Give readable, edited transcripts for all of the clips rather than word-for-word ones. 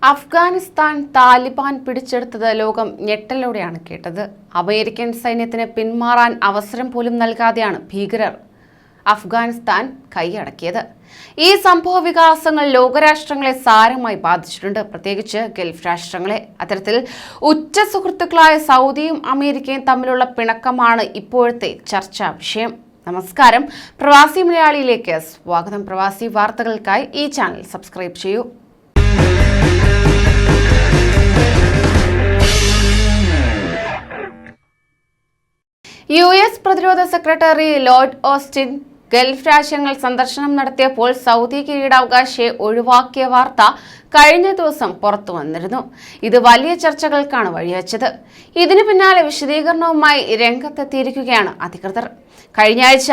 അഫ്ഗാനിസ്ഥാൻ താലിബാൻ പിടിച്ചെടുത്തത് ലോകം ഞെട്ടലോടെയാണ് കേട്ടത്. അമേരിക്കൻ സൈന്യത്തിന് പിന്മാറാൻ അവസരം പോലും നൽകാതെയാണ് ഭീകരർ അഫ്ഗാനിസ്ഥാൻ കൈയടക്കിയത്. ഈ സംഭവ വികാസങ്ങൾ ലോകരാഷ്ട്രങ്ങളെ സാരമായി ബാധിച്ചിട്ടുണ്ട്, പ്രത്യേകിച്ച് ഗൾഫ് രാഷ്ട്രങ്ങളെ. അത്തരത്തിൽ ഉറ്റ സുഹൃത്തുക്കളായ സൗദിയും അമേരിക്കയും തമ്മിലുള്ള പിണക്കമാണ് ഇപ്പോഴത്തെ ചർച്ചാ വിഷയം. നമസ്കാരം, പ്രവാസി മലയാളിയിലേക്ക് സ്വാഗതം. പ്രവാസി വാർത്തകൾക്കായി ഈ ചാനൽ സബ്സ്ക്രൈബ് ചെയ്യൂ. US പ്രതിരോധ സെക്രട്ടറി ലോർഡ് ഓസ്റ്റിൻ ഗൾഫ് രാജ്യങ്ങൾ സന്ദർശനം നടത്തിയപ്പോൾ സൗദി കിരീടാവകാശിയെ ഒഴിവാക്കിയ വാർത്ത കഴിഞ്ഞ ദിവസം പുറത്തു വന്നിരുന്നു. ഇത് വലിയ ചർച്ചകൾക്കാണ് വഴിവെച്ചത്. ഇതിനു പിന്നാലെ വിശദീകരണവുമായി രംഗത്തെത്തിയിരിക്കുകയാണ് അധികൃതർ. കഴിഞ്ഞ ആഴ്ച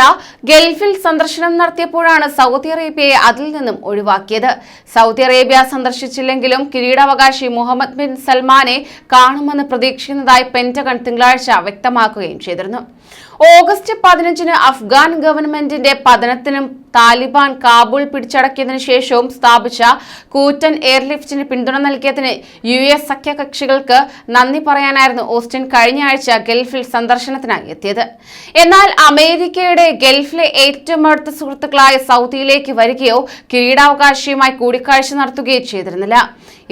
ഗൾഫിൽ സന്ദർശനം നടത്തിയപ്പോഴാണ് സൗദി അറേബ്യയെ അതിൽ നിന്നും ഒഴിവാക്കിയത്. സൗദി അറേബ്യ സന്ദർശിച്ചില്ലെങ്കിലും കിരീടാവകാശി മുഹമ്മദ് ബിൻ സൽമാനെ കാണുമെന്ന് പ്രതീക്ഷിക്കുന്നതായി പെന്റഗൺ തിങ്കളാഴ്ച വ്യക്തമാക്കുകയും ചെയ്തിരുന്നു. ഓഗസ്റ്റ് 15-ന് അഫ്ഗാൻ ഗവൺമെന്റിന്റെ പതനത്തിനും താലിബാൻ കാബൂൾ പിടിച്ചടക്കിയതിനു ശേഷവും സ്ഥാപിച്ച കൂറ്റൻ എയർലിഫ്റ്റിന് പിന്തുണ നൽകിയതിന് US സഖ്യകക്ഷികൾക്ക് നന്ദി പറയാനായിരുന്നു ഓസ്റ്റിൻ കഴിഞ്ഞ ആഴ്ച ഗൾഫിൽ സന്ദർശനത്തിനായി എത്തിയത്. എന്നാൽ അമേരിക്കയുടെ ഗൾഫിലെ ഏറ്റവും അടുത്ത സുഹൃത്തുക്കളായ സൗദിയിലേക്ക് വരികയോ കിരീടാവകാശിയുമായി കൂടിക്കാഴ്ച നടത്തുകയോ ചെയ്തിരുന്നില്ല.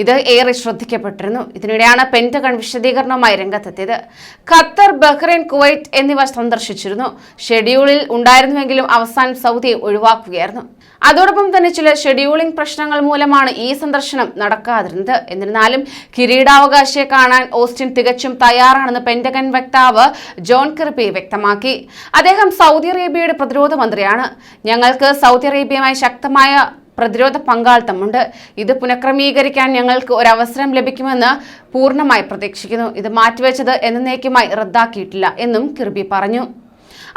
ഇത് ഏറെ ശ്രദ്ധിക്കപ്പെട്ടിരുന്നു. ഇതിനിടെയാണ് പെന്റഗൺ വിശദീകരണവുമായി രംഗത്തെത്തിയത്. ഖത്തർ, ബഹ്റൈൻ, കുവൈറ്റ് എന്നിവ സന്ദർശിച്ചിരുന്നു. ഷെഡ്യൂളിൽ ഉണ്ടായിരുന്നുവെങ്കിലും അവസാനം സൗദിയെ ഒഴിവാക്കുകയായിരുന്നു. അതോടൊപ്പം തന്നെ ചില ഷെഡ്യൂളിംഗ് പ്രശ്നങ്ങൾ മൂലമാണ് ഈ സന്ദർശനം നടക്കാതിരുന്നത്. എന്നിരുന്നാലും കിരീടാവകാശിയെ കാണാൻ ഓസ്റ്റിൻ തികച്ചും തയ്യാറാണെന്ന് പെന്റഗൺ വക്താവ് ജോൺ കിർബി വ്യക്തമാക്കി. അദ്ദേഹം സൗദി അറേബ്യയുടെ പ്രതിരോധ മന്ത്രിയാണ്. ഞങ്ങൾക്ക് സൗദി അറേബ്യയുമായി ശക്തമായ പ്രതിരോധ പങ്കാളിത്തമുണ്ട്. ഇത് പുനഃക്രമീകരിക്കാൻ ഞങ്ങൾക്ക് ഒരവസരം ലഭിക്കുമെന്ന് പൂർണ്ണമായി പ്രതീക്ഷിക്കുന്നു. ഇത് മാറ്റിവെച്ചത് എന്നേക്കുമായി റദ്ദാക്കിയിട്ടില്ല എന്നും കിർബി പറഞ്ഞു.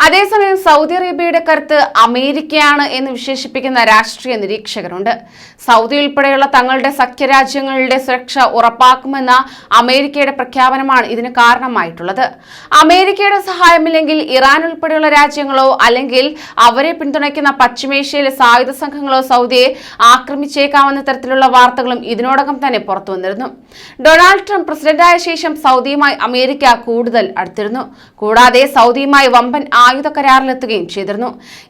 അതേസമയം സൗദി അറേബ്യയുടെ കരുത്ത് അമേരിക്കയാണ് എന്ന് വിശേഷിപ്പിക്കുന്ന രാഷ്ട്രീയ നിരീക്ഷകരുണ്ട്. സൗദി ഉൾപ്പെടെയുള്ള തങ്ങളുടെ സഖ്യരാജ്യങ്ങളുടെ സുരക്ഷ ഉറപ്പാക്കുമെന്ന അമേരിക്കയുടെ പ്രഖ്യാപനമാണ് ഇതിന് കാരണമായിട്ടുള്ളത്. അമേരിക്കയുടെ സഹായമില്ലെങ്കിൽ ഇറാൻ ഉൾപ്പെടെയുള്ള രാജ്യങ്ങളോ അല്ലെങ്കിൽ അവരെ പിന്തുണയ്ക്കുന്ന പശ്ചിമേഷ്യയിലെ സായുധ സംഘങ്ങളോ സൗദിയെ ആക്രമിച്ചേക്കാമെന്ന തരത്തിലുള്ള വാർത്തകളും ഇതിനോടകം തന്നെ പുറത്തു വന്നിരുന്നു. ഡൊണാൾഡ് ട്രംപ് പ്രസിഡന്റായ ശേഷം സൗദിയുമായി അമേരിക്ക കൂടുതൽ അടുത്തിരുന്നു. കൂടാതെ സൗദിയുമായി വമ്പൻ ആയുധ കരാറിലെത്തുകയും ചെയ്തിരുന്നു.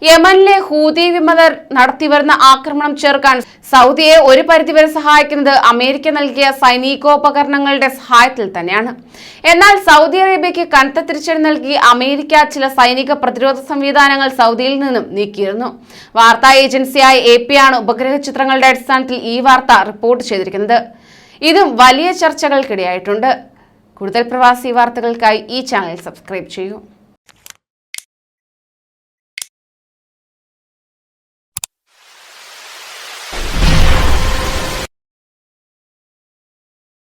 യമനിലെ ഹൂതി വിമതർ നടത്തിവരുന്ന ആക്രമണം ചെറുക്കാൻ സൗദിയെ ഒരു പരിധിവരെ സഹായിക്കുന്നത് അമേരിക്ക നൽകിയ സൈനികോപകരണങ്ങളുടെ സഹായത്തിൽ തന്നെയാണ്. എന്നാൽ സൗദി അറേബ്യയ്ക്ക് കനത്ത തിരിച്ചടി നൽകി അമേരിക്ക ചില സൈനിക പ്രതിരോധ സംവിധാനങ്ങൾ സൗദിയിൽ നിന്നും നീക്കിയിരുന്നു. വാർത്താ ഏജൻസിയായ AP ആണ് ഉപഗ്രഹ ചിത്രങ്ങളുടെ അടിസ്ഥാനത്തിൽ ഈ വാർത്ത റിപ്പോർട്ട് ചെയ്തിരിക്കുന്നത്. ഇതും വലിയ ചർച്ചകൾക്കിടയായിട്ടുണ്ട്. കൂടുതൽ പ്രവാസി വാർത്തകൾക്കായി ഈ ചാനൽ സബ്സ്ക്രൈബ് ചെയ്യൂ.